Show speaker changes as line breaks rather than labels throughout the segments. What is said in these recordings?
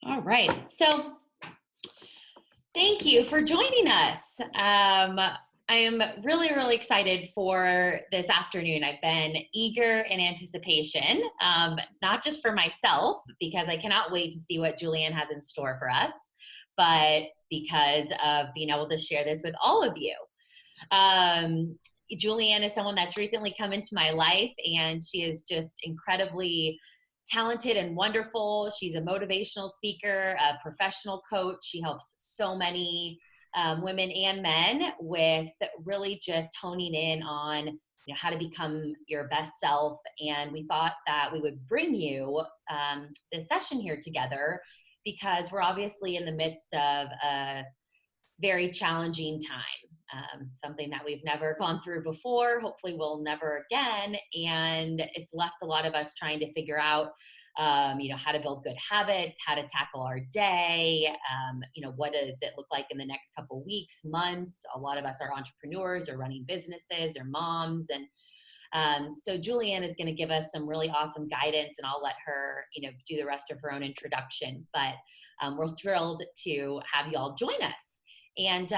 All right. So thank you for joining us. I am really, really excited for this afternoon. I've been eager in anticipation, not just for myself, because I cannot wait to see what JuliAnn has in store for us, but because of being able to share this with all of you. JuliAnn is someone that's recently come into my life, and she is just incredibly talented and wonderful. She's a motivational speaker, a professional coach. She helps so many women and men with really just honing in on how to become your best self. And we thought that we would bring you this session here together because we're obviously in the midst of a very challenging time, something that we've never gone through before, hopefully we'll never again. And it's left a lot of us trying to figure out, how to build good habits, how to tackle our day, what does it look like in the next couple weeks, months. A lot of us are entrepreneurs or running businesses or moms. And so JuliAnn is going to give us some really awesome guidance, and I'll let her, do the rest of her own introduction. But we're thrilled to have you all join us. And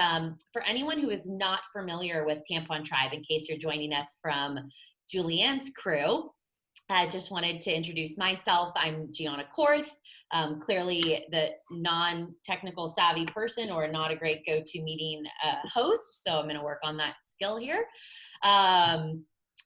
for anyone who is not familiar with Tampon Tribe, in case you're joining us from JuliAnn's crew, I just wanted to introduce myself. I'm Gianna Korth, clearly the non-technical savvy person or not a great go-to meeting host, so I'm going to work on that skill here.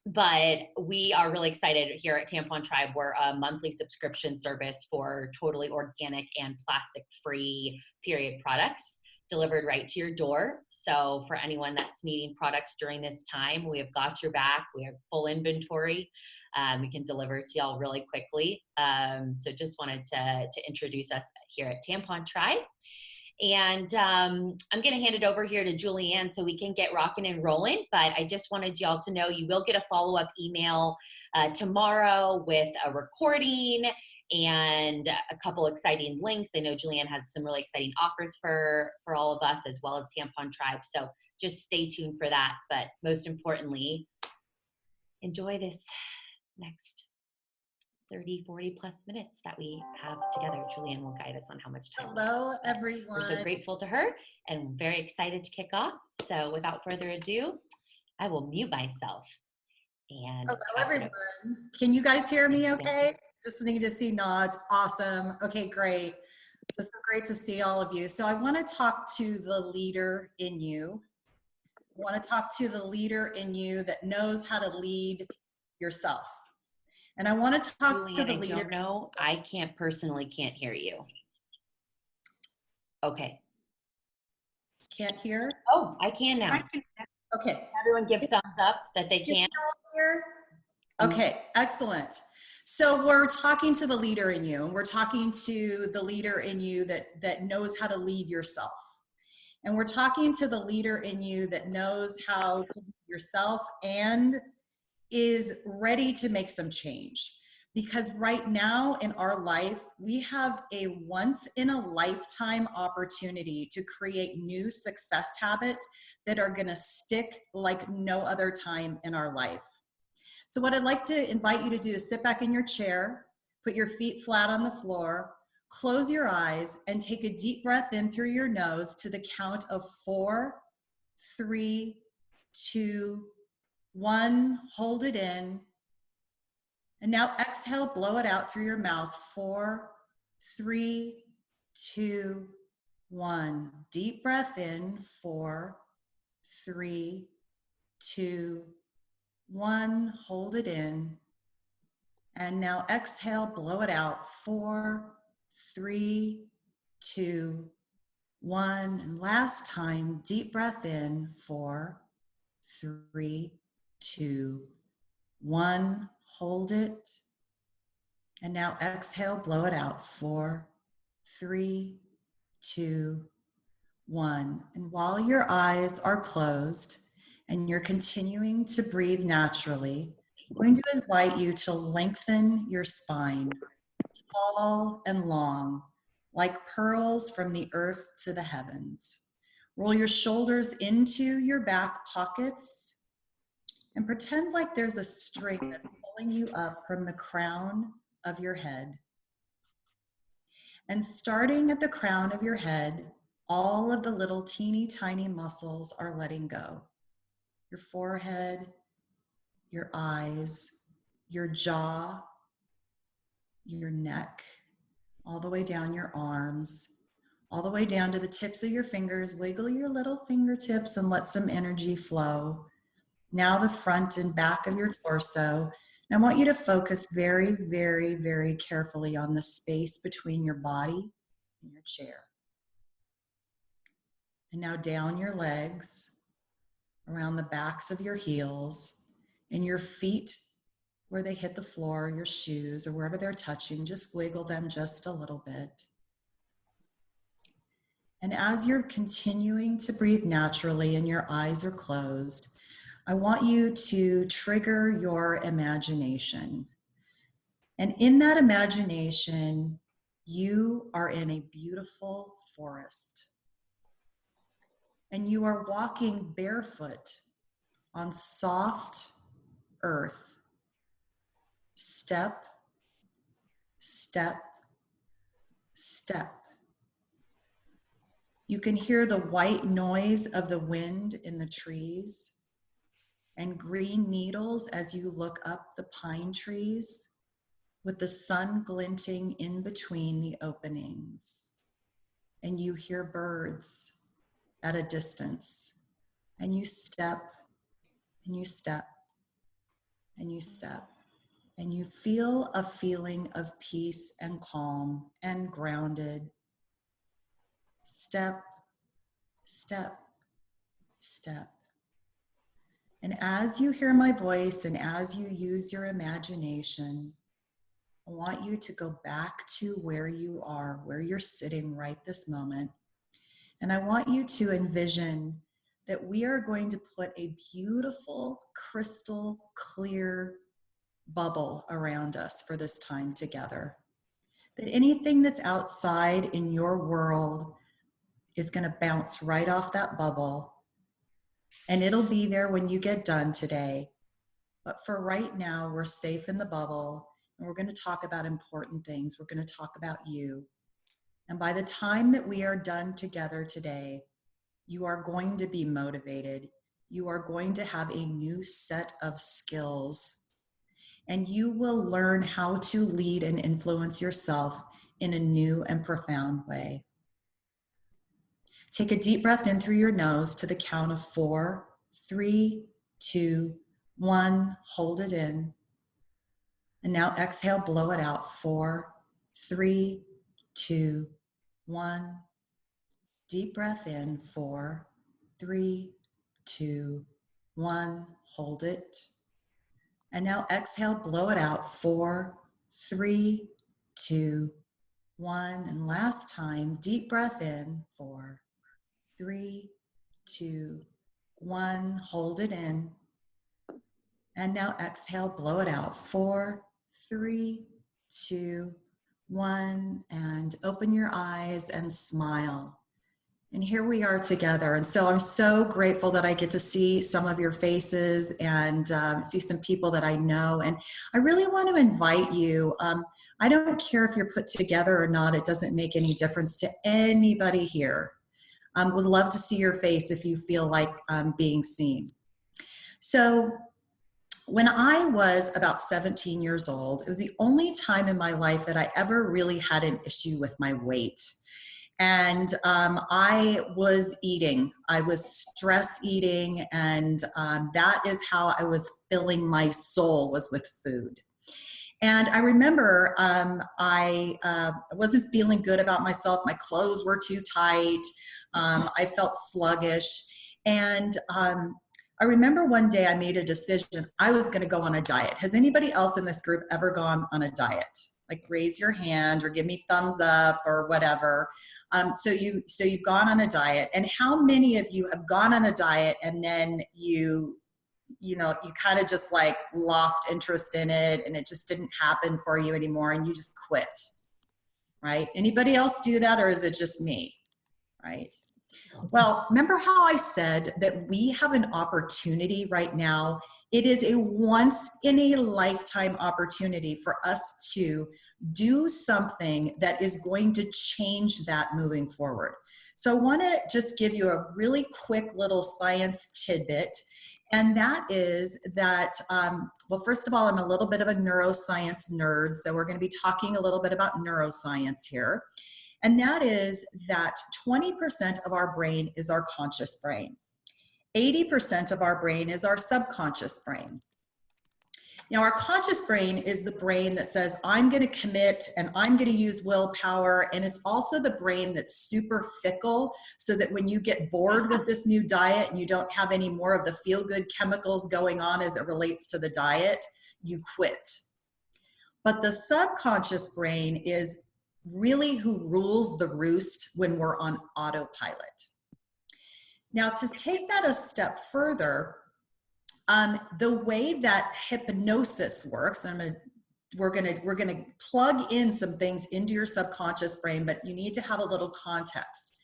But we are really excited here at Tampon Tribe. We're a monthly subscription service for totally organic and plastic-free period products delivered right to your door. So for anyone that's needing products during this time, we have got your back. We have full inventory. We can deliver to y'all really quickly. So just wanted to introduce us here at Tampon Tribe. And I'm going to hand it over here to JuliAnn so we can get rocking and rolling. But I just wanted y'all to know you will get a follow-up email tomorrow with a recording and a couple exciting links. I know JuliAnn has some really exciting offers for all of us as well as Tampon Tribe. So just stay tuned for that. But most importantly, enjoy this next 30, 40 plus minutes that we have together. JuliAnn will guide us on how much time.
Hello, everyone.
We're so grateful to her and very excited to kick off. So without further ado, I will mute myself. And
hello, everyone. Can you guys hear me okay? Just need to see nods. Awesome. Okay, great. So great to see all of you. So I want to talk to the leader in you. I want to talk to the leader in you that knows how to lead yourself. And I want to talk
JuliAnn,
to the leader.
I don't know. I can't hear you. Okay.
Can't hear?
Oh, I can now.
Okay.
Everyone give thumbs up that they can.
Okay, excellent. So we're talking to the leader in you, and we're talking to the leader in you that knows how to lead yourself. And we're talking to the leader in you that knows how to lead yourself and is ready to make some change. Because right now in our life, we have a once in a lifetime opportunity to create new success habits that are going to stick like no other time in our life. So what I'd like to invite you to do is sit back in your chair, put your feet flat on the floor, close your eyes, and take a deep breath in through your nose to the count of 4, 3, 2, 1. Hold it in. And now exhale, blow it out through your mouth. 4, 3, 2, 1. Deep breath in. 4, 3, 2, 1. Hold it in. And now exhale, blow it out. 4, 3, 2, 1. And last time, deep breath in. 4, 3, 2, 1. Hold it. And now exhale, blow it out. 4, 3, 2, 1. And while your eyes are closed and you're continuing to breathe naturally, I'm going to invite you to lengthen your spine, tall and long, like pearls from the earth to the heavens. Roll your shoulders into your back pockets and pretend like there's a string that's pulling you up from the crown of your head. And starting at the crown of your head, all of the little teeny tiny muscles are letting go. Your forehead, your eyes, your jaw, your neck, all the way down your arms, all the way down to the tips of your fingers. Wiggle your little fingertips and let some energy flow. Now the front and back of your torso. And I want you to focus very, very, very carefully on the space between your body and your chair. And now down your legs, around the backs of your heels, and your feet where they hit the floor, your shoes, or wherever they're touching, just wiggle them just a little bit. And as you're continuing to breathe naturally and your eyes are closed, I want you to trigger your imagination. And in that imagination, you are in a beautiful forest. And you are walking barefoot on soft earth. Step, step, step. You can hear the white noise of the wind in the trees and green needles as you look up the pine trees with the sun glinting in between the openings. And you hear birds at a distance. And you step, and you step, and you step. And you feel a feeling of peace and calm and grounded. Step, step, step. And as you hear my voice and as you use your imagination, I want you to go back to where you are, where you're sitting right this moment. And I want you to envision that we are going to put a beautiful, crystal clear bubble around us for this time together. That anything that's outside in your world is going to bounce right off that bubble. And it'll be there when you get done today. But for right now, we're safe in the bubble. And we're going to talk about important things. We're going to talk about you. And by the time that we are done together today, you are going to be motivated. You are going to have a new set of skills. And you will learn how to lead and influence yourself in a new and profound way. Take a deep breath in through your nose to the count of 4, 3, 2, 1. Hold it in. And now exhale, blow it out. 4, 3, 2, 1. Deep breath in. 4, 3, 2, 1. Hold it. And now exhale, blow it out. 4, 3, 2, 1. And last time, deep breath in. 4, 3, 2, 1. Hold it in. And now exhale, blow it out. 4, 3, 2, 1. And open your eyes and smile. And here we are together. And so I'm so grateful that I get to see some of your faces and see some people that I know. And I really want to invite you. I don't care if you're put together or not. It doesn't make any difference to anybody here. Would love to see your face if you feel like being seen. So when I was about 17 years old, it was the only time in my life that I ever really had an issue with my weight. And I was eating. I was stress eating, and that is how I was filling my soul, was with food. And I remember I wasn't feeling good about myself. My clothes were too tight. I felt sluggish. And I remember one day I made a decision. I was going to go on a diet. Has anybody else in this group ever gone on a diet? Like, raise your hand or give me thumbs up or whatever. So you've gone on a diet. And how many of you have gone on a diet and then you kind of just like lost interest in it and it just didn't happen for you anymore and you just quit, right? Anybody else do that, or is it just me, right? Well, remember how I said that we have an opportunity right now It is a once in a lifetime opportunity for us to do something that is going to change that moving forward. So I want to just give you a really quick little science tidbit. And that is that, well, first of all, I'm a little bit of a neuroscience nerd. So we're going to be talking a little bit about neuroscience here. And that is that 20% of our brain is our conscious brain. 80% of our brain is our subconscious brain. Now, our conscious brain is the brain that says, I'm going to commit and I'm going to use willpower. And it's also the brain that's super fickle, so that when you get bored with this new diet and you don't have any more of the feel-good chemicals going on as it relates to the diet, you quit. But the subconscious brain is really who rules the roost when we're on autopilot. Now, to take that a step further, the way that hypnosis works, we're gonna plug in some things into your subconscious brain, but you need to have a little context.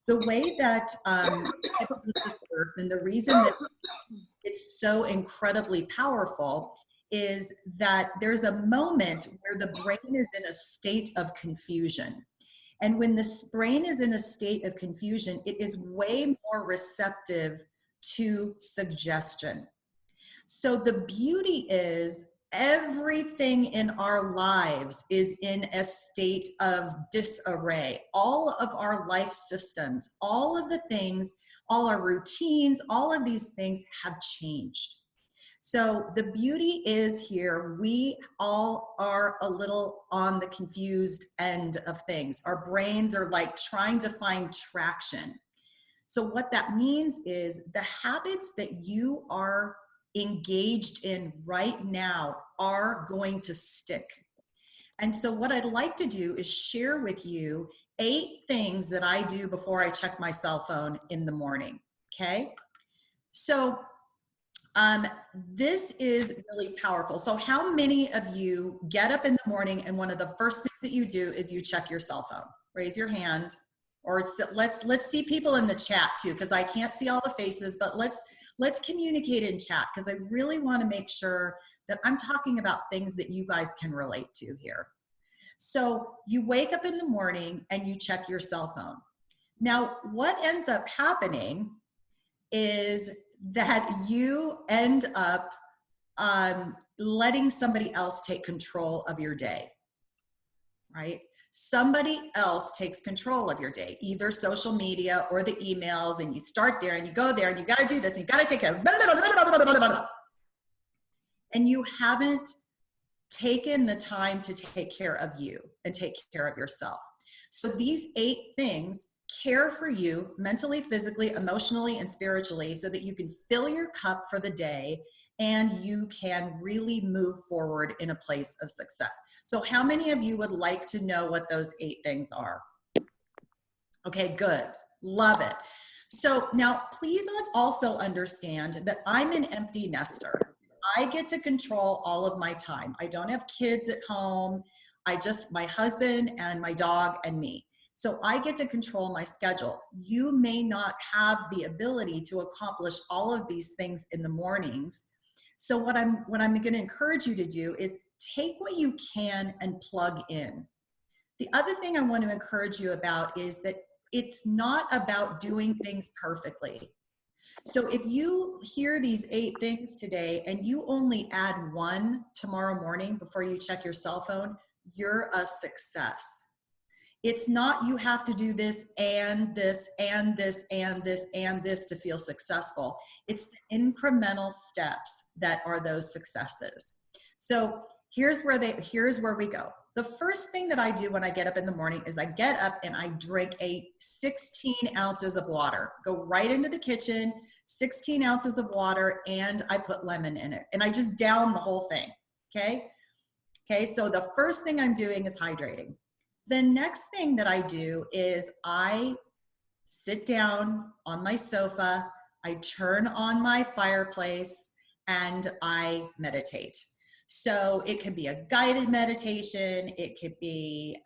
The way that hypnosis works, and the reason that it's so incredibly powerful, is that there's a moment where the brain is in a state of confusion. And when the brain is in a state of confusion, it is way more receptive to suggestion. So the beauty is everything in our lives is in a state of disarray. All of our life systems, all of the things, all our routines, all of these things have changed. So the beauty is here, we all are a little on the confused end of things. Our brains are like trying to find traction. So what that means is the habits that you are engaged in right now are going to stick. And so what I'd like to do is share with you 8 things that I do before I check my cell phone in the morning, okay? So this is really powerful. So how many of you get up in the morning and one of the first things that you do is you check your cell phone? Raise your hand, or let's see people in the chat too, because I can't see all the faces, but let's communicate in chat, because I really want to make sure that I'm talking about things that you guys can relate to here. So you wake up in the morning and you check your cell phone. Now, what ends up happening is that you end up letting somebody else take control of your day, right? Somebody else takes control of your day, either social media or the emails, and you start there and you go there and you got to do this and you got to take care of, and you haven't taken the time to take care of you and take care of yourself. So these 8 things care for you mentally, physically, emotionally, and spiritually, so that you can fill your cup for the day and you can really move forward in a place of success. So how many of you would like to know what those 8 things are? Okay, good. Love it. So now please also understand that I'm an empty nester. I get to control all of my time. I don't have kids at home. My husband and my dog and me. So I get to control my schedule. You may not have the ability to accomplish all of these things in the mornings. So what I'm going to encourage you to do is take what you can and plug in. The other thing I want to encourage you about is that it's not about doing things perfectly. So if you hear these 8 things today and you only add 1 tomorrow morning before you check your cell phone, you're a success. It's not you have to do this and this and this and this and this to feel successful. It's the incremental steps that are those successes. So here's where we go. The first thing that I do when I get up in the morning is I get up and I drink 16 ounces of water. Go right into the kitchen, 16 ounces of water, and I put lemon in it. And I just down the whole thing, okay? Okay, so the first thing I'm doing is hydrating. The next thing that I do is I sit down on my sofa, I turn on my fireplace, and I meditate. So it could be a guided meditation. It could be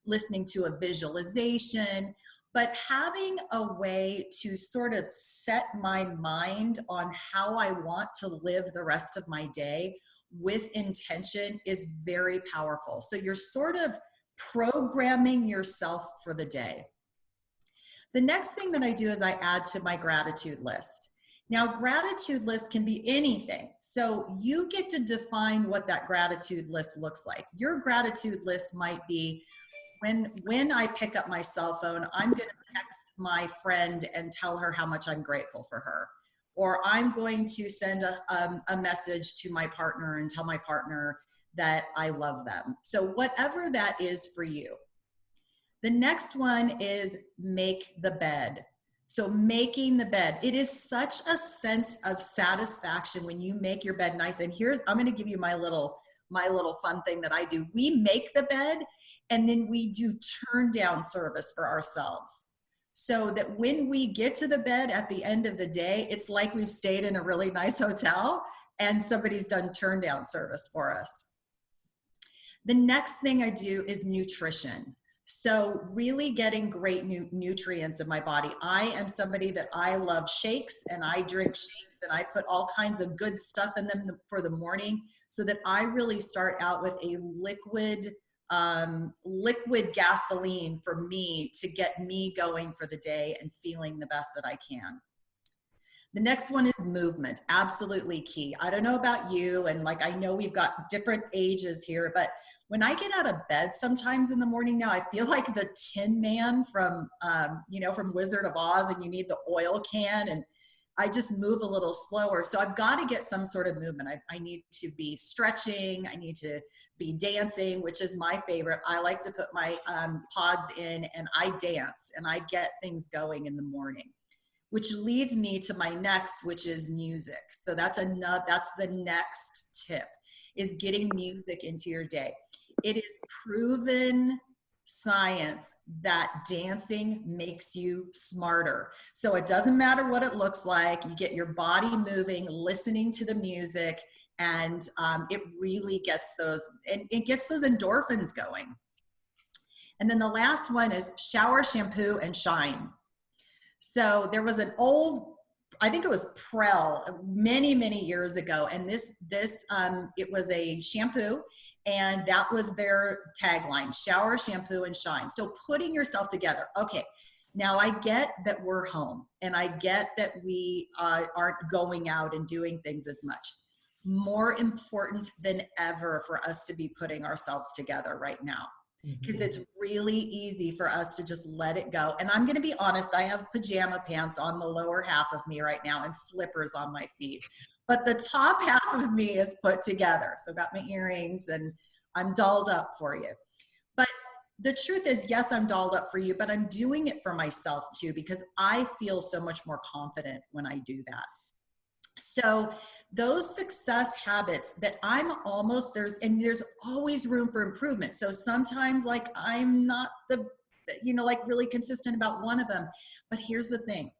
listening to a visualization. but having a way to sort of set my mind on how I want to live the rest of my day with intention is very powerful. So you're sort of programming yourself for the day. The next thing that I do is I add to my gratitude list. Now, gratitude list can be anything. So you get to define what that gratitude list looks like. Your gratitude list might be, when I pick up my cell phone, I'm going to text my friend and tell her how much I'm grateful for her. Or I'm going to send a message to my partner and tell my partner that I love them. So whatever that is for you. The next one is make the bed. So making the bed, it is such a sense of satisfaction when you make your bed nice. And I'm going to give you my little fun thing that I do. We make the bed and then we do turn down service for ourselves. So that when we get to the bed at the end of the day, it's like we've stayed in a really nice hotel and somebody's done turn down service for us. The next thing I do is nutrition. So really getting great nutrients in my body. I am somebody that I love shakes, and I drink shakes, and I put all kinds of good stuff in them for the morning, so that I really start out with a liquid gasoline for me to get me going for the day and feeling the best that I can. The next one is movement, absolutely key. I don't know about you, and like I know we've got different ages here, but when I get out of bed sometimes in the morning now, I feel like the Tin Man from Wizard of Oz, and you need the oil can, and I just move a little slower. So I've got to get some sort of movement. I need to be stretching. I need to be dancing, which is my favorite. I like to put my pods in and I dance and I get things going in the morning, which leads me to my next, which is music. So that's the next tip, is getting music into your day. It is proven science that dancing makes you smarter. So it doesn't matter what it looks like. You get your body moving, listening to the music, and it really gets those endorphins going. And then the last one is shower, shampoo, and shine. So there was an old, I think it was Prel, many, many years ago. And it was a shampoo, and that was their tagline: shower, shampoo, and shine. So putting yourself together. Okay, now I get that we're home, and I get that we aren't going out and doing things as much. More important than ever for us to be putting ourselves together right now, because it's really easy for us to just let it go. And I'm going to be honest, I have pajama pants on the lower half of me right now and slippers on my feet, but the top half of me is put together. So I've got my earrings and I'm dolled up for you. But the truth is, yes, I'm dolled up for you, but I'm doing it for myself too, because I feel so much more confident when I do that. So those success habits that there's always room for improvement. So sometimes like I'm not really consistent about one of them, but here's the thing.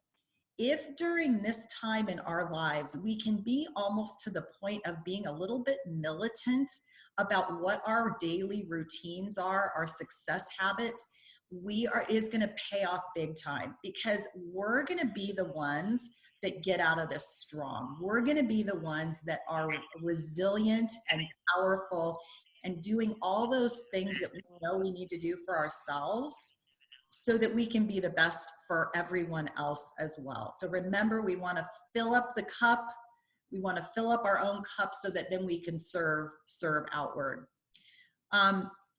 If during this time in our lives, we can be almost to the point of being a little bit militant about what our daily routines are, our success habits, it is going to pay off big time, because we're going to be the ones that get out of this strong. We're going to be the ones that are resilient and powerful and doing all those things that we know we need to do for ourselves, so that we can be the best for everyone else as well. So remember, we want to fill up the cup. We want to fill up our own cup so that then we can serve outward.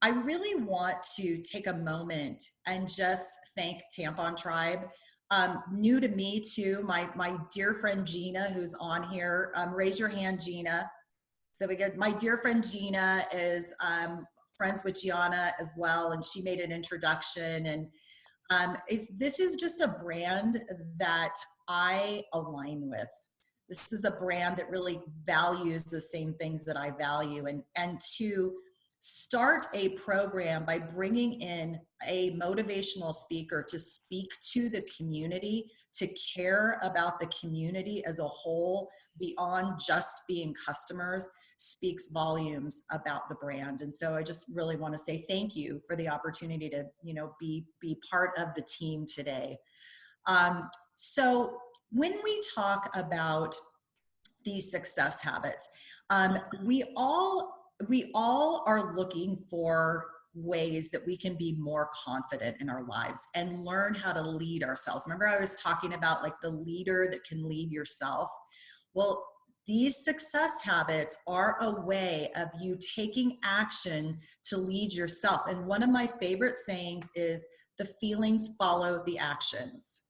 I really want to take a moment and just thank Tampon Tribe. New to me too, my dear friend Gina, who's on here. Raise your hand, Gina. So we get my dear friend Gina is friends with Gianna as well, and she made an introduction. And this is just a brand that I align with. This is a brand that really values the same things that I value, and to start a program by bringing in a motivational speaker to speak to the community, to care about the community as a whole beyond just being customers, speaks volumes about the brand. And so I just really want to say thank you for the opportunity to, be part of the team today. So when we talk about these success habits, we all are looking for ways that we can be more confident in our lives and learn how to lead ourselves. Remember, I was talking about like the leader that can lead yourself. Well, these success habits are a way of you taking action to lead yourself. And one of my favorite sayings is, the feelings follow the actions.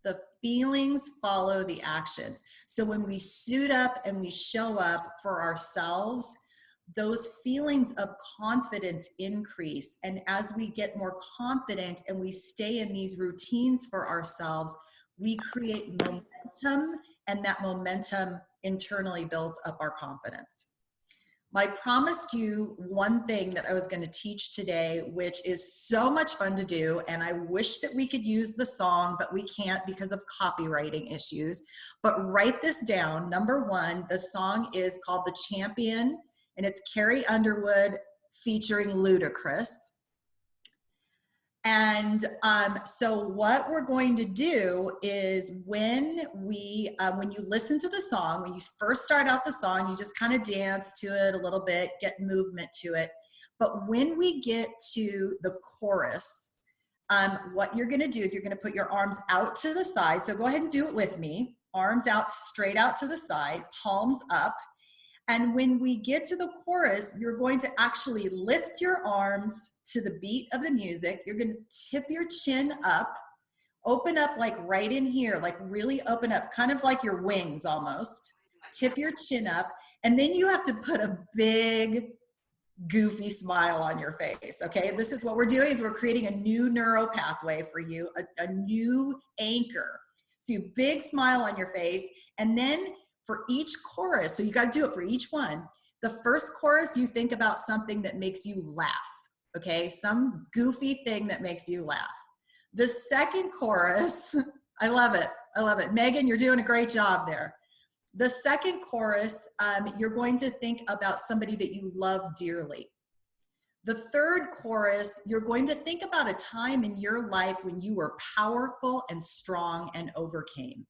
The feelings follow the actions. So when we suit up and we show up for ourselves, those feelings of confidence increase. And as we get more confident and we stay in these routines for ourselves, we create momentum, and that momentum internally builds up our confidence. I promised you one thing that I was going to teach today, which is so much fun to do. And I wish that we could use the song, but we can't because of copywriting issues. But write this down. Number one, the song is called The Champion, and it's Carrie Underwood featuring Ludacris. And so what we're going to do is when you listen to the song, when you first start out the song, you just kind of dance to it a little bit, get movement to it. But when we get to the chorus, what you're going to do is you're going to put your arms out to the side. So go ahead and do it with me. Arms out, straight out to the side, palms up. And when we get to the chorus, you're going to actually lift your arms to the beat of the music. You're going to tip your chin up, open up like right in here, like really open up, kind of like your wings almost. Tip your chin up. And then you have to put a big, goofy smile on your face, okay? This is what we're doing, is we're creating a new neural pathway for you, a new anchor. So you big smile on your face, and then for each chorus, so you got to do it for each one. The first chorus, you think about something that makes you laugh, okay? Some goofy thing that makes you laugh. The second chorus, I love it. I love it. Megan, you're doing a great job there. The second chorus, you're going to think about somebody that you love dearly. The third chorus, you're going to think about a time in your life when you were powerful and strong and overcame.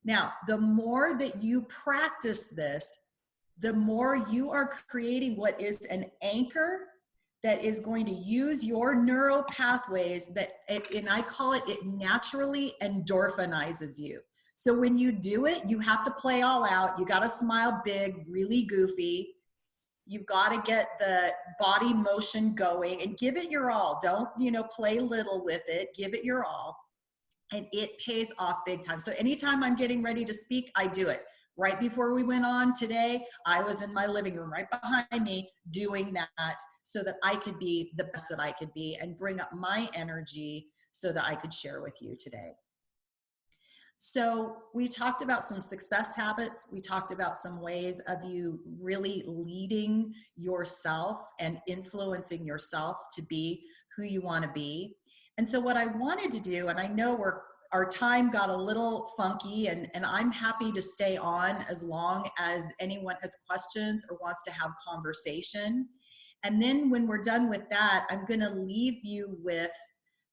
Now, the more that you practice this, the more you are creating what is an anchor that is going to use your neural pathways and I call it naturally endorphinizes you. So when you do it, you have to play all out. You got to smile big, really goofy. You've got to get the body motion going and give it your all. Don't, play little with it. Give it your all. And it pays off big time. So anytime I'm getting ready to speak, I do it. Right before we went on today, I was in my living room right behind me doing that so that I could be the best that I could be and bring up my energy so that I could share with you today. So we talked about some success habits. We talked about some ways of you really leading yourself and influencing yourself to be who you want to be. And so what I wanted to do, and I know our time got a little funky, and I'm happy to stay on as long as anyone has questions or wants to have conversation. And then when we're done with that, I'm going to leave you with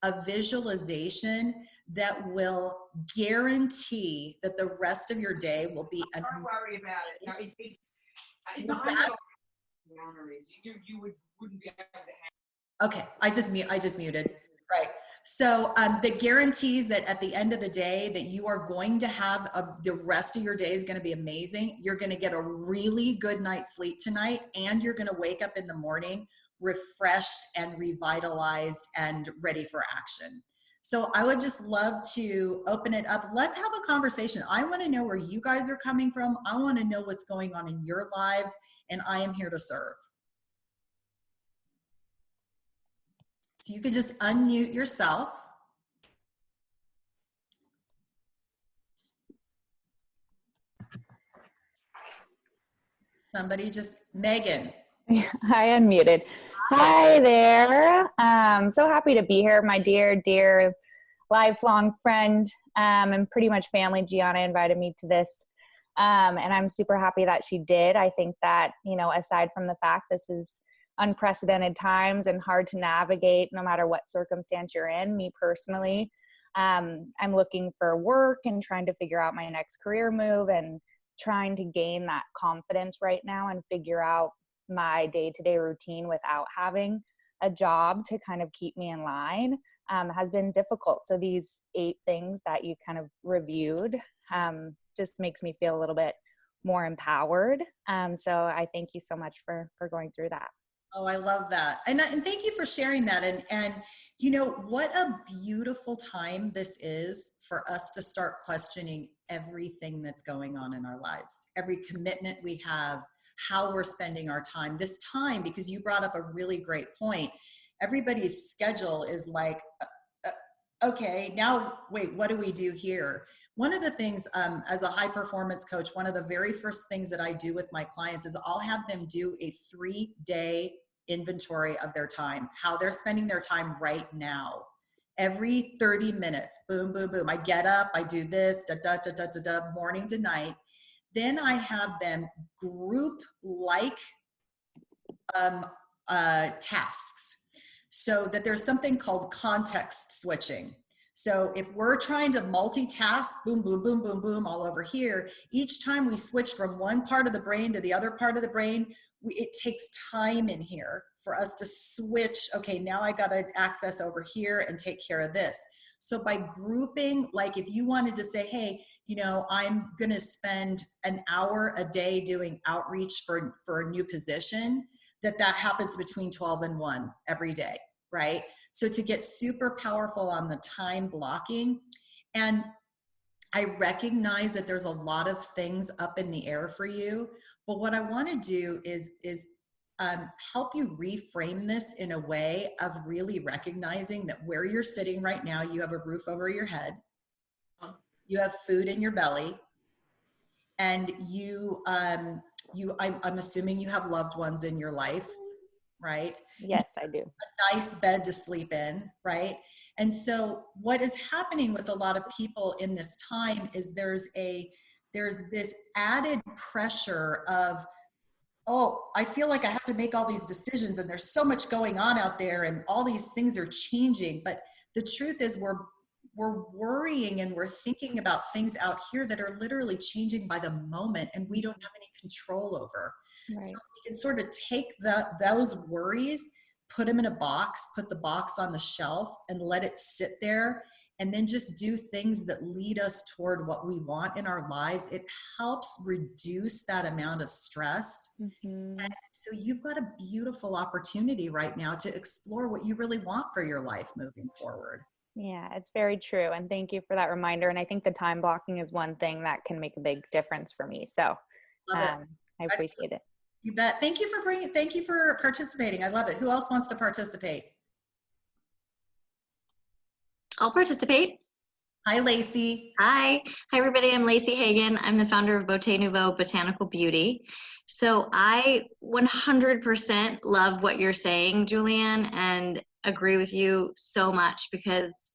a visualization that will guarantee that the rest of your day will be.
Don't worry about it. No, it's a hundred boundaries. You wouldn't be able to handle.
Okay, I just muted. Right. So that guarantees that at the end of the day that you are going to have the rest of your day is going to be amazing. You're going to get a really good night's sleep tonight, and you're going to wake up in the morning refreshed and revitalized and ready for action. So I would just love to open it up. Let's have a conversation. I want to know where you guys are coming from. I want to know what's going on in your lives, and I am here to serve. So you could just unmute yourself. Somebody Megan.
I unmuted. Hi there. So happy to be here. My dear lifelong friend and pretty much family, Gianna, invited me to this. And I'm super happy that she did. I think that, you know, aside from the fact this is unprecedented times and hard to navigate no matter what circumstance you're in, me personally, I'm looking for work and trying to figure out my next career move and trying to gain that confidence right now and figure out my day-to-day routine without having a job to kind of keep me in line has been difficult. So these 8 things that you kind of reviewed just makes me feel a little bit more empowered. So I thank you so much for going through that.
Oh, I love that. And thank you for sharing that. And you know, what a beautiful time this is for us to start questioning everything that's going on in our lives, every commitment we have, how we're spending our time. This time, because you brought up a really great point, everybody's schedule is like, okay, now wait, what do we do here? One of the things as a high performance coach, one of the very first things that I do with my clients is I'll have them do a 3-day inventory of their time, how they're spending their time right now. Every 30 minutes, boom, boom, boom. I get up, I do this, da, da, da, da, da, da, morning to night. Then I have them group like tasks, so that there's something called context switching. So if we're trying to multitask, boom, boom, boom, boom, boom, all over here, each time we switch from one part of the brain to the other part of the brain, it takes time in here for us to switch. Okay, now I got to access over here and take care of this. So by grouping, like if you wanted to say, hey, you know, I'm going to spend an hour a day doing outreach for a new position, that happens between 12 and 1 every day, right? So to get super powerful on the time blocking, and I recognize that there's a lot of things up in the air for you, but what I want to do is help you reframe this in a way of really recognizing that where you're sitting right now, you have a roof over your head, you have food in your belly, and I'm assuming you have loved ones in your life, right?
Yes, I do.
A nice bed to sleep in, right? And so what is happening with a lot of people in this time is there's this added pressure of, oh, I feel like I have to make all these decisions and there's so much going on out there and all these things are changing. But the truth is we're worrying and we're thinking about things out here that are literally changing by the moment and we don't have any control over.
Right.
So we can sort of take those worries, put them in a box, put the box on the shelf and let it sit there, and then just do things that lead us toward what we want in our lives. It helps reduce that amount of stress.
Mm-hmm.
And so you've got a beautiful opportunity right now to explore what you really want for your life moving forward.
Yeah, it's very true. And thank you for that reminder. And I think the time blocking is one thing that can make a big difference for me. So I appreciate it.
You bet. Thank you for participating. I love it. Who else wants to participate?
I'll participate.
Hi, Lacey.
Hi, everybody. I'm Lacey Hagan. I'm the founder of Beauté Nouveau Botanical Beauty. So I 100% love what you're saying, JuliAnn, and agree with you so much, because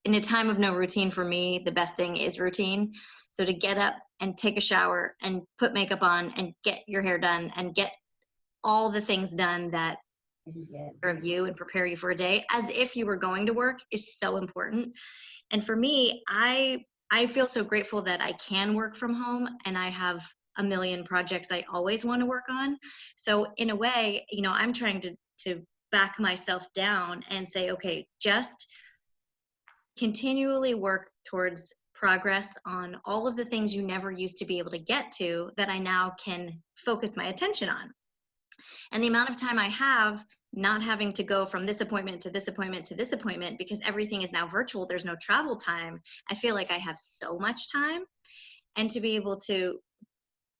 in a time of no routine for me, the best thing is routine. So to get up and take a shower and put makeup on and get your hair done and get all the things done that review and prepare you for a day as if you were going to work is so important. And for me, I feel so grateful that I can work from home and I have a million projects I always want to work on. So in a way, you know, I'm trying to back myself down and say, okay, just continually work towards progress on all of the things you never used to be able to get to that I now can focus my attention on. And the amount of time I have not having to go from this appointment to this appointment to this appointment because everything is now virtual, there's no travel time, I feel like I have so much time. And to be able to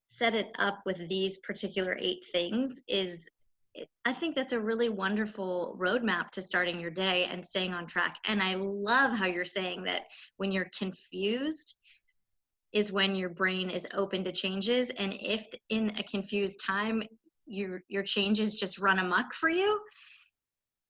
set it up with these particular 8 things I think that's a really wonderful roadmap to starting your day and staying on track. And I love how you're saying that when you're confused is when your brain is open to changes. And if in a confused time, your changes just run amok for you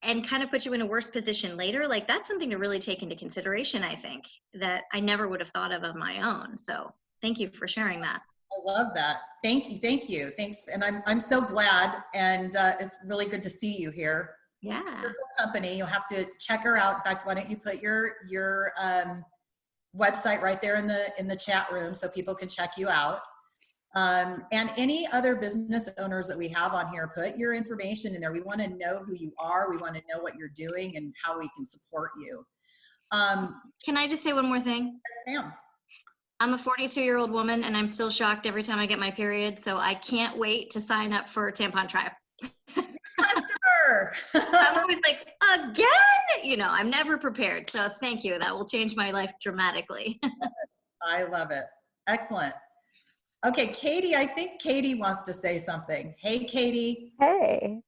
and kind of put you in a worse position later, like that's something to really take into consideration, I think, that I never would have thought of my own. So Thank you for sharing that.
I love that. Thank you. Thank you. Thanks. And I'm so glad. And it's really good to see you here.
Yeah.
Wonderful company. You'll have to check her out. In fact, why don't you put your website right there in the chat room so people can check you out. And any other business owners that we have on here, put your information in there. We want to know who you are. We want to know what you're doing and how we can support you.
Can I just say one more thing?
Yes, ma'am.
I'm a 42-year-old woman, and I'm still shocked every time I get my period, so I can't wait to sign up for Tampon Tribe.
Customer.
I'm always like, again? You know, I'm never prepared, so thank you. That will change my life dramatically.
I love it. Excellent. Okay, Katie, I think Katie wants to say something. Hey, Katie.
Hey,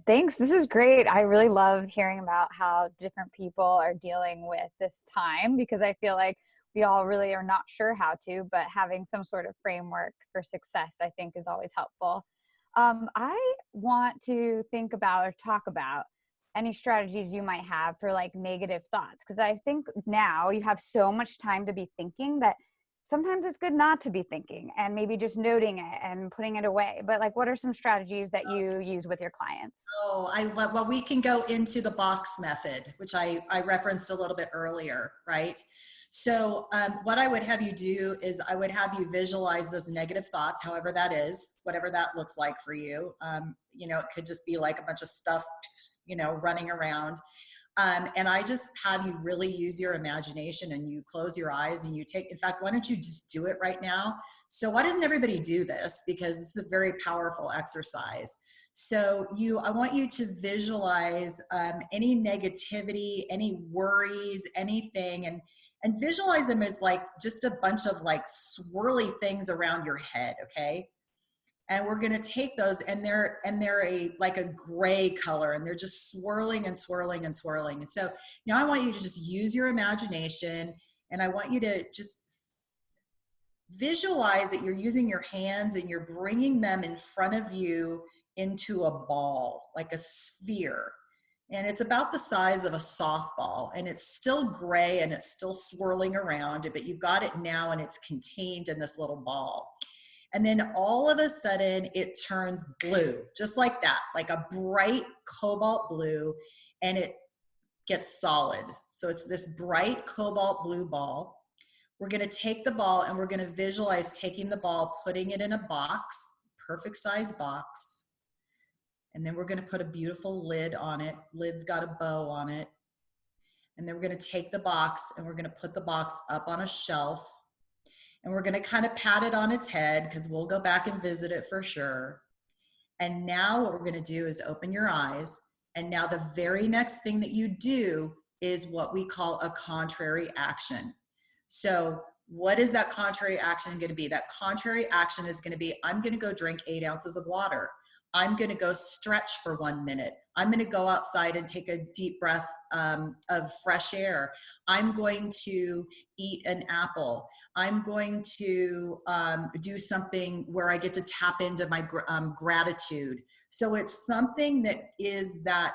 thanks. This is great. I really love hearing about how different people are dealing with this time, because I feel like we all really are not sure how to, but having some sort of framework for success, I think, is always helpful. I want to think about or talk about any strategies you might have for like negative thoughts, because I think now you have so much time to be thinking that sometimes it's good not to be thinking and maybe just noting it and putting it away. But like, what are some strategies that you use with your clients?
Oh, I love, well, we can go into the box method, which I referenced a little bit earlier, right? So what I would have you do is I would have you visualize those negative thoughts, however that is, whatever that looks like for you. You know, it could just be like a bunch of stuff, you know, running around. And I just have you really use your imagination, and you close your eyes and you take, in fact, why don't you just do it right now? So why doesn't everybody do this? Because this is a very powerful exercise. So I want you to visualize any negativity, any worries, anything, and visualize them as like just a bunch of like swirly things around your head, okay? And we're going to take those, and they're like a gray color, and they're just swirling and swirling and swirling. And so now I want you to just use your imagination, and I want you to just visualize that you're using your hands and you're bringing them in front of you into a ball, like a sphere. And it's about the size of a softball, and it's still gray and it's still swirling around, but you've got it now and it's contained in this little ball. And then all of a sudden it turns blue, just like that, like a bright cobalt blue, and it gets solid. So it's this bright cobalt blue ball. We're going to take the ball and we're going to visualize taking the ball, putting it in a box, perfect size box. And then we're going to put a beautiful lid on it. Lid's got a bow on it. And then we're going to take the box and we're going to put the box up on a shelf. And we're going to kind of pat it on its head, because we'll go back and visit it for sure. And now what we're going to do is open your eyes. And now the very next thing that you do is what we call a contrary action. So what is that contrary action going to be? That contrary action is going to be, I'm going to go drink 8 ounces of water. I'm going to go stretch for 1 minute. I'm going to go outside and take a deep breath of fresh air. I'm going to eat an apple. I'm going to do something where I get to tap into my gratitude. So it's something that is that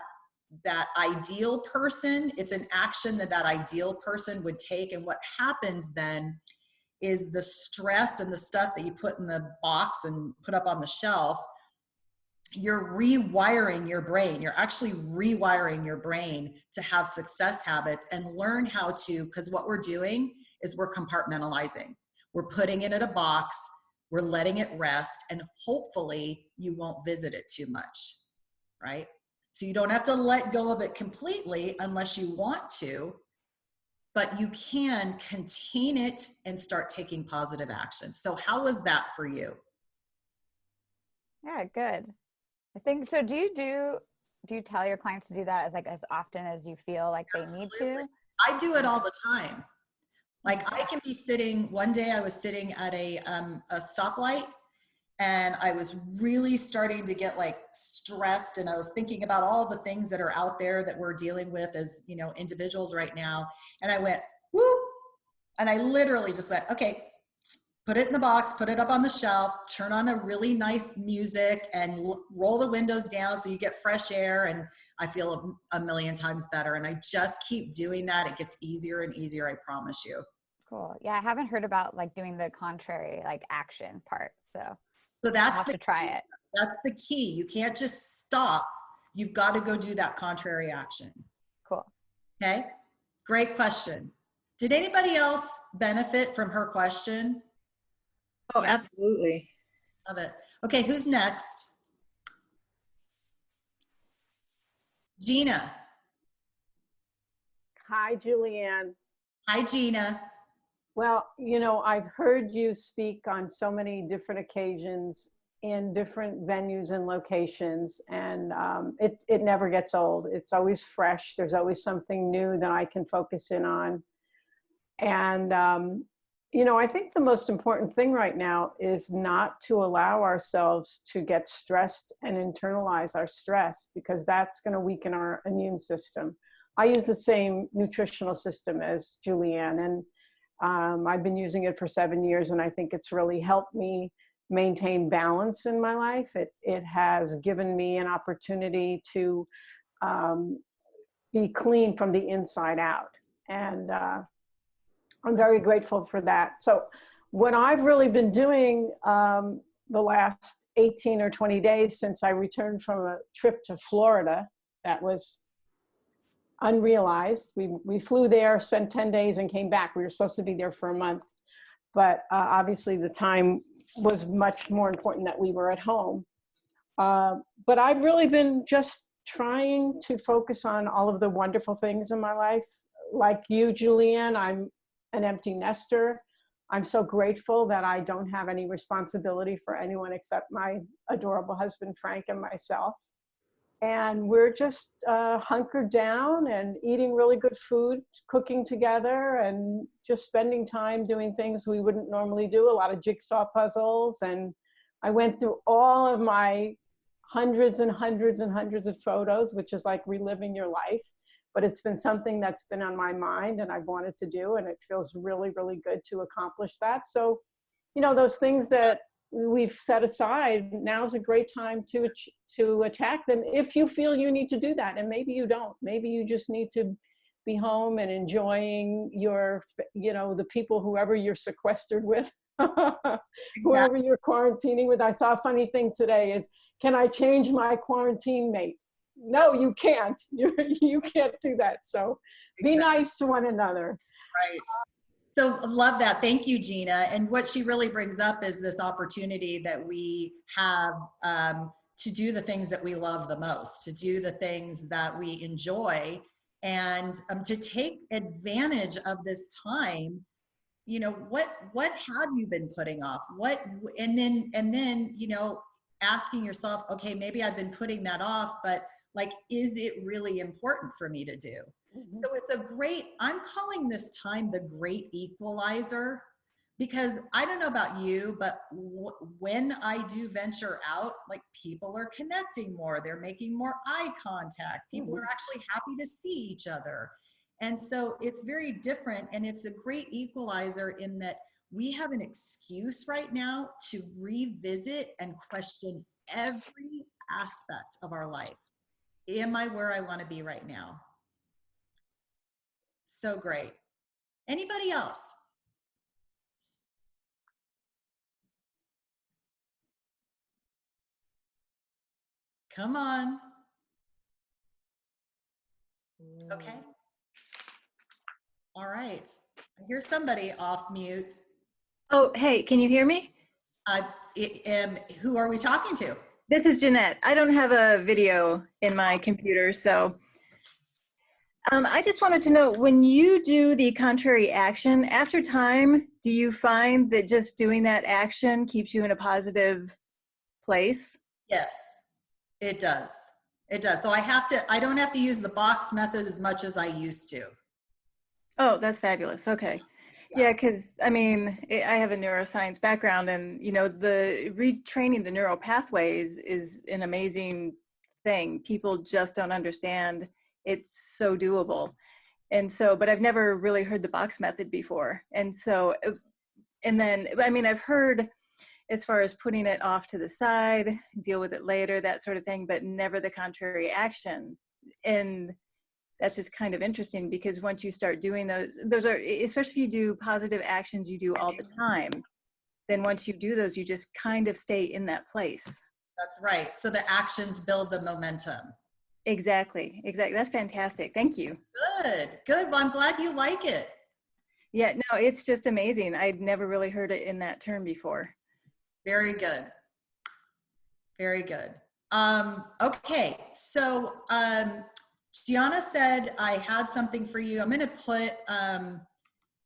ideal person. It's an action that ideal person would take. And what happens then is the stress and the stuff that you put in the box and put up on the shelf, you're rewiring your brain. You're actually rewiring your brain to have success habits and learn how to, because what we're doing is we're compartmentalizing. We're putting it in a box, we're letting it rest, and hopefully you won't visit it too much, right? So you don't have to let go of it completely unless you want to, but you can contain it and start taking positive action. So how was that for you?
Yeah, good. I think so. Do you tell your clients to do that as often as you feel like they need to?
I do it all the time. Like I can be sitting, one day I was sitting at a stoplight, and I was really starting to get like stressed, and I was thinking about all the things that are out there that we're dealing with as, you know, individuals right now. And I went, whoop, and I literally just went, okay, put it in the box, put it up on the shelf, turn on a really nice music, and roll the windows down so you get fresh air. And I feel a million times better. And I just keep doing that. It gets easier and easier, I promise you.
Cool. Yeah, I haven't heard about like doing the contrary like action part. So
So
I'll
that's
have to try it.
That's the key. You can't just stop. You've got to go do that contrary action.
Cool.
Okay. Great question. Did anybody else benefit from her question?
Oh,
Yeah.
absolutely.
Love it. Okay. Who's next? Gina.
Hi, JuliAnn.
Hi, Gina.
Well, you know, I've heard you speak on so many different occasions in different venues and locations, and it never gets old. It's always fresh. There's always something new that I can focus in on. And, you know, I think the most important thing right now is not to allow ourselves to get stressed and internalize our stress, because that's going to weaken our immune system. I use the same nutritional system as JuliAnn, and I've been using it for 7 years, and I think it's really helped me maintain balance in my life. It has given me an opportunity to be clean from the inside out, and I'm very grateful for that. So what I've really been doing the last 18 or 20 days since I returned from a trip to Florida that was unrealized. We flew there, spent 10 days and came back. We were supposed to be there for a month, but obviously the time was much more important that we were at home. But I've really been just trying to focus on all of the wonderful things in my life. Like you, JuliAnn, I'm an empty nester. I'm so grateful that I don't have any responsibility for anyone except my adorable husband, Frank, and myself. And we're just hunkered down and eating really good food, cooking together, and just spending time doing things we wouldn't normally do, a lot of jigsaw puzzles. And I went through all of my hundreds and hundreds and hundreds of photos, which is like reliving your life. But it's been something that's been on my mind and I've wanted to do, and it feels really, really good to accomplish that. So, you know, those things that we've set aside, now's a great time to attack them if you feel you need to do that. And maybe you don't. Maybe you just need to be home and enjoying your, you know, the people, whoever you're sequestered with, whoever you're quarantining with. I saw a funny thing today. It's, can I change my quarantine mate? No, you can't. You can't do that. So be nice to one another.
Right. So love that. Thank you, Gina. And what she really brings up is this opportunity that we have to do the things that we love the most, to do the things that we enjoy, and to take advantage of this time. You know, what have you been putting off? And then, you know, asking yourself, okay, maybe I've been putting that off, but like, is it really important for me to do? So it's a great, I'm calling this time the great equalizer, because I don't know about you, but when I do venture out, like, people are connecting more, they're making more eye contact, people are actually happy to see each other. And so it's very different, and it's a great equalizer in that we have an excuse right now to revisit and question every aspect of our life. Am I where I want to be right now? So great. Anybody else? Come on. Okay. All right. I hear somebody off mute.
Oh, hey, can you hear me?
Who are we talking to?
This is Jeanette. I don't have a video in my computer, so I just wanted to know, when you do the contrary action, after time, do you find that just doing that action keeps you in a positive place?
Yes, it does. It does. So I don't have to use the box method as much as I used to.
Oh, that's fabulous. Okay. Yeah, because I mean, I have a neuroscience background, and you know, the retraining the neural pathways is an amazing thing. People just don't understand it's so doable. And so, but I've never really heard the box method before. And so, and then, I mean, I've heard as far as putting it off to the side, deal with it later, that sort of thing, but never the contrary action. And that's just kind of interesting, because once you start doing those are, especially if you do positive actions you do all the time, then once you do those, you just kind of stay in that place.
That's right. So the actions build the momentum.
Exactly. That's fantastic. Thank you.
Good. Well, I'm glad you like it.
Yeah, no, it's just amazing. I'd never really heard it in that term before.
Very good. Very good. Okay, so Gianna said I had something for you. I'm going to put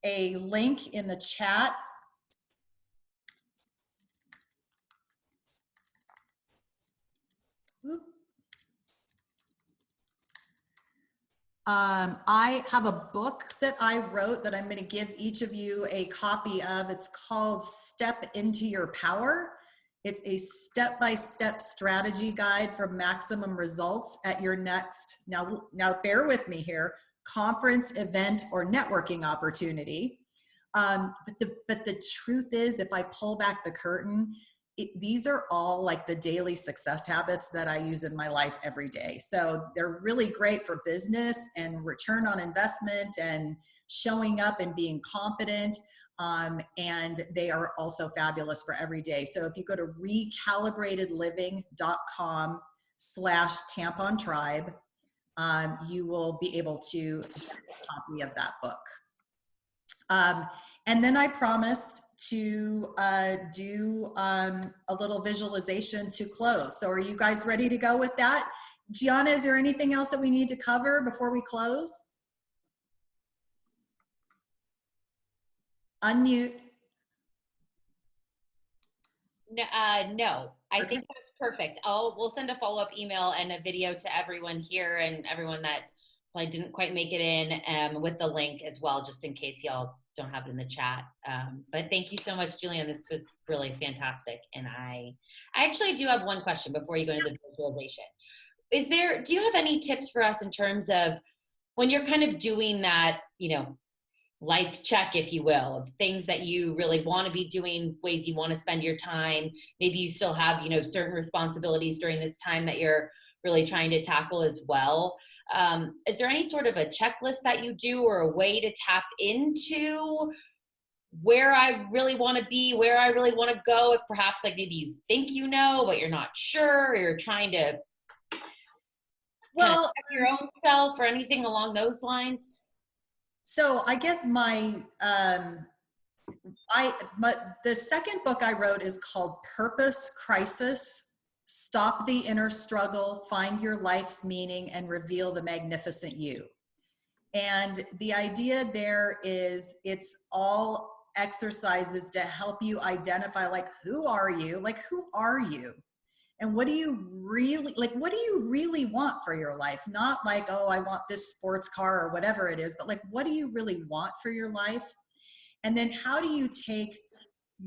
a link in the chat. Oop. I have a book that I wrote that I'm going to give each of you a copy of. It's called Step Into Your Power. It's a step-by-step strategy guide for maximum results at your next, now bear with me here, conference, event, or networking opportunity. But the truth is, if I pull back the curtain, these are all like the daily success habits that I use in my life every day. So they're really great for business and return on investment and showing up and being confident. And they are also fabulous for every day. So if you go to recalibratedliving.com/tampon tribe, you will be able to get a copy of that book. And then I promised to do a little visualization to close. So are you guys ready to go with that? Gianna, is there anything else that we need to cover before we close? Unmute.
No, I think that's perfect. We'll send a follow-up email and a video to everyone here and everyone that probably didn't quite make it in with the link as well, just in case y'all don't have it in the chat. But thank you so much, JuliAnn. This was really fantastic. And I actually do have one question before you go into the visualization. Do you have any tips for us in terms of when you're kind of doing that, life check, if you will, of things that you really want to be doing, ways you want to spend your time? Maybe you still have, certain responsibilities during this time that you're really trying to tackle as well. Is there any sort of a checklist that you do or a way to tap into where I really want to be, where I really want to go? If perhaps like maybe you think but you're not sure, or you're trying to check your own self or anything along those lines?
So I guess the second book I wrote is called Purpose Crisis: Stop the Inner Struggle, Find Your Life's Meaning, and Reveal the Magnificent You. And the idea there is it's all exercises to help you identify, like, who are you? And what do you really want for your life? Not like, oh, I want this sports car or whatever it is, but like, what do you really want for your life? And then how do you take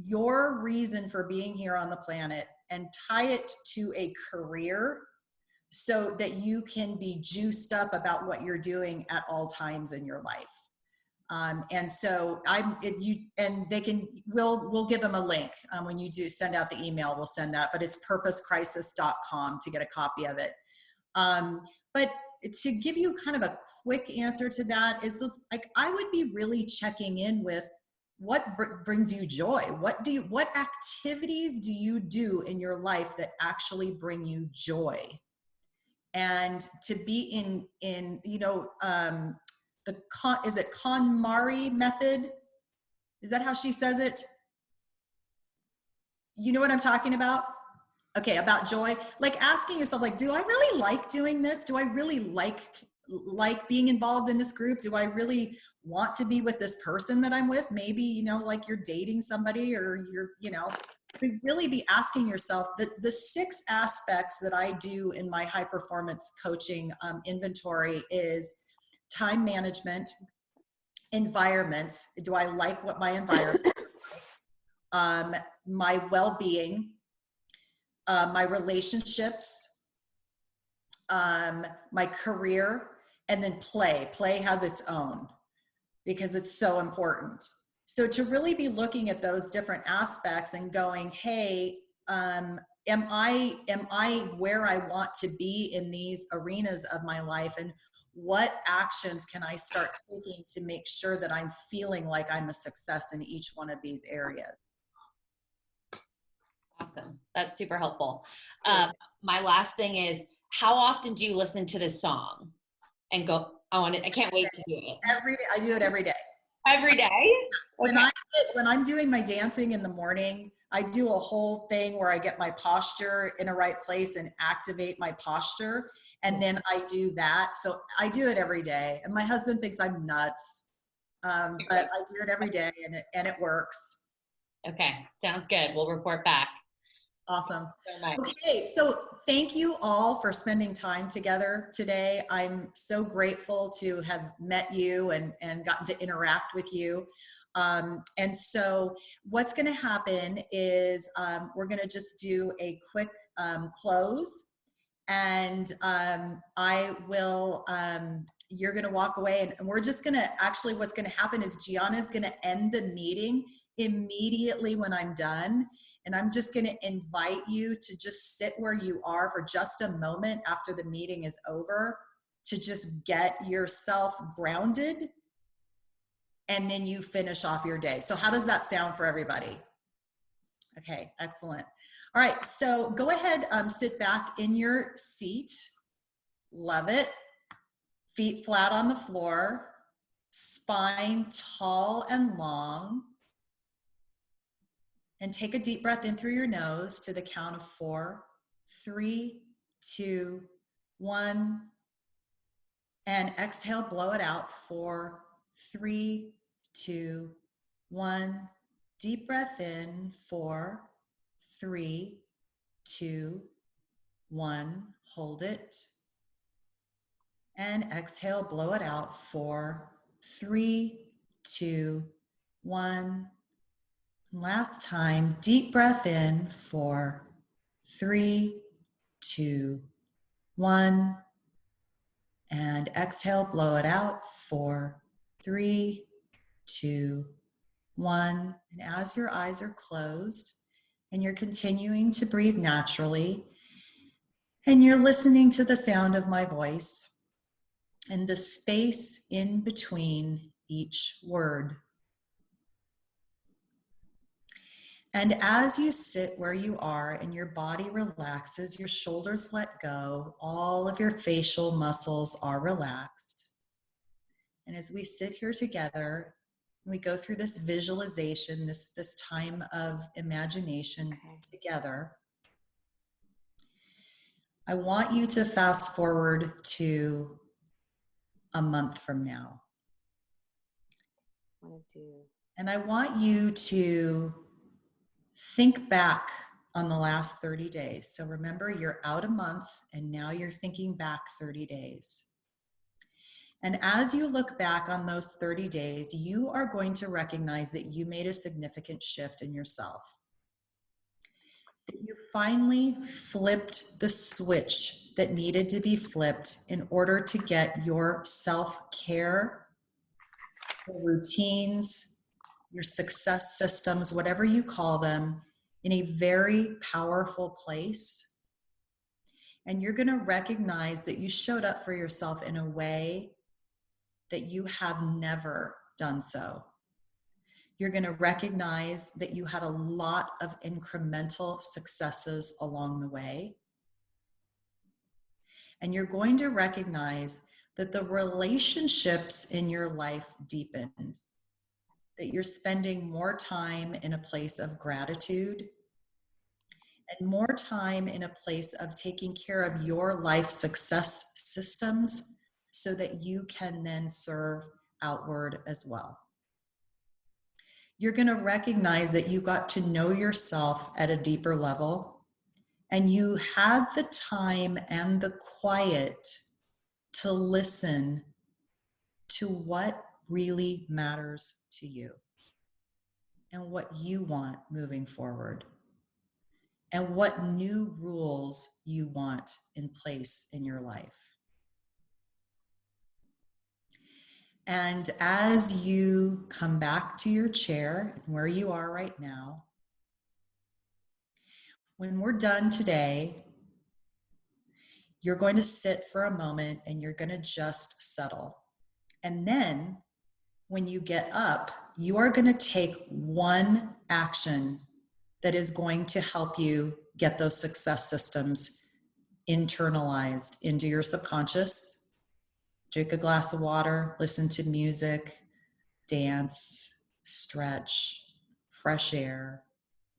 your reason for being here on the planet and tie it to a career so that you can be juiced up about what you're doing at all times in your life? And so we'll give them a link. When you do send out the email, we'll send that, but it's purposecrisis.com to get a copy of it. But to give you kind of a quick answer to that is this, like, I would be really checking in with what brings you joy. What activities do you do in your life that actually bring you joy? And to be in is it KonMari method? Is that how she says it? You know what I'm talking about? Okay, about joy. Like asking yourself, like, do I really like doing this? Do I really like being involved in this group? Do I really want to be with this person that I'm with? Maybe, like you're dating somebody, or you're, really be asking yourself the 6 aspects that I do in my high performance coaching inventory is time management, environments. Do I like what my environment is like? My well-being, my relationships, my career, and then play. Play has its own because it's so important. So to really be looking at those different aspects and going, hey, am I where I want to be in these arenas of my life? And what actions can I start taking to make sure that I'm feeling like I'm a success in each one of these areas?
Awesome. That's super helpful. My last thing is, how often do you listen to this song and go, I can't wait to do it.
Every day. I do it every day.
Every day?
When I'm doing my dancing in the morning, I do a whole thing where I get my posture in a right place and activate my posture. And then I do that. So I do it every day. And my husband thinks I'm nuts. But I do it every day and it works.
Okay. Sounds good. We'll report back.
Awesome.
So much.
Okay, so thank you all for spending time together today. I'm so grateful to have met you and gotten to interact with you. And so what's going to happen is we're going to just do a quick close, and I will, you're going to walk away, and we're just going to, actually what's going to happen is Gianna is going to end the meeting immediately when I'm done. And I'm just going to invite you to just sit where you are for just a moment after the meeting is over, to just get yourself grounded, and then you finish off your day. So how does that sound for everybody? Okay, excellent. All right, so go ahead, sit back in your seat. Love it. Feet flat on the floor, spine tall and long. And take a deep breath in through your nose to the count of 4, 3, 2, 1. And exhale, blow it out. 4, 3, 2, 1. Deep breath in. 4, 3, 2, 1. Hold it. And exhale, blow it out. 4, 3, 2, 1. Last time, deep breath in. 4, 3, 2, 1. And exhale, blow it out. 4, 3, 2, 1. And as your eyes are closed and you're continuing to breathe naturally, and you're listening to the sound of my voice and the space in between each word. And as you sit where you are and your body relaxes, your shoulders let go, all of your facial muscles are relaxed. And as we sit here together, we go through this visualization, this time of imagination together, I want you to fast forward to a month from now. And I want you to think back on the last 30 days. So remember, you're out a month and now you're thinking back 30 days. And as you look back on those 30 days, you are going to recognize that you made a significant shift in yourself. That you finally flipped the switch that needed to be flipped in order to get your self-care, your routines, your success systems, whatever you call them, in a very powerful place. And you're going to recognize that you showed up for yourself in a way that you have never done so. You're going to recognize that you had a lot of incremental successes along the way. And you're going to recognize that the relationships in your life deepened, that you're spending more time in a place of gratitude and more time in a place of taking care of your life success systems so that you can then serve outward as well. You're going to recognize that you got to know yourself at a deeper level, and you had the time and the quiet to listen to what really matters to you and what you want moving forward, and what new rules you want in place in your life. And as you come back to your chair, where you are right now, when we're done today, you're going to sit for a moment and you're going to just settle. And then when you get up, you are going to take one action that is going to help you get those success systems internalized into your subconscious. Drink a glass of water, listen to music, dance, stretch, fresh air,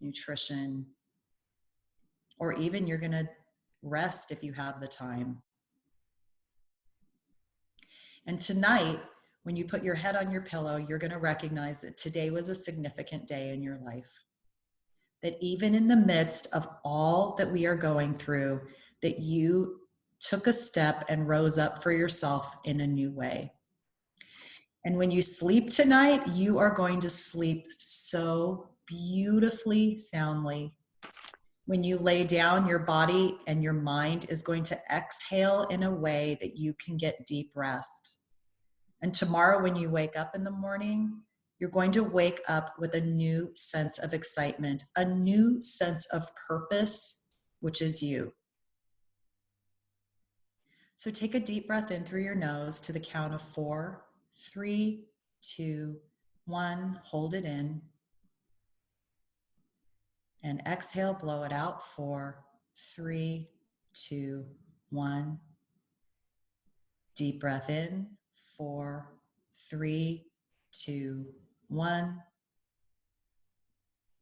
nutrition, or even you're going to rest if you have the time. And tonight, when you put your head on your pillow, you're going to recognize that today was a significant day in your life. That even in the midst of all that we are going through, that you took a step and rose up for yourself in a new way. And when you sleep tonight, you are going to sleep so beautifully soundly. When you lay down, your body and your mind is going to exhale in a way that you can get deep rest. And tomorrow, when you wake up in the morning, you're going to wake up with a new sense of excitement, a new sense of purpose, which is you. So take a deep breath in through your nose to the count of 4, 3, 2, 1. Hold it in. And exhale, blow it out. 4, 3, 2, 1. Deep breath in. 4, 3, 2, 1.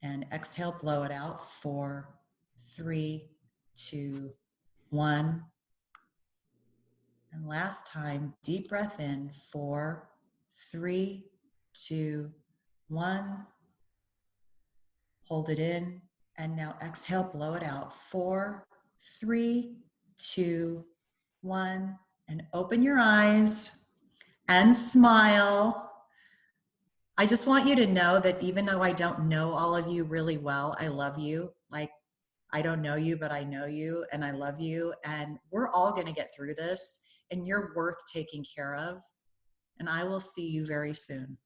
And exhale, blow it out. 4, 3, 2, 1. And last time, deep breath in. 4, 3, 2, 1. Hold it in. And now exhale, blow it out. 4, 3, 2, 1. And open your eyes and smile. I just want you to know that even though I don't know all of you really well, I love you. Like, I don't know you, but I know you and I love you. And we're all going to get through this, and you're worth taking care of. And I will see you very soon.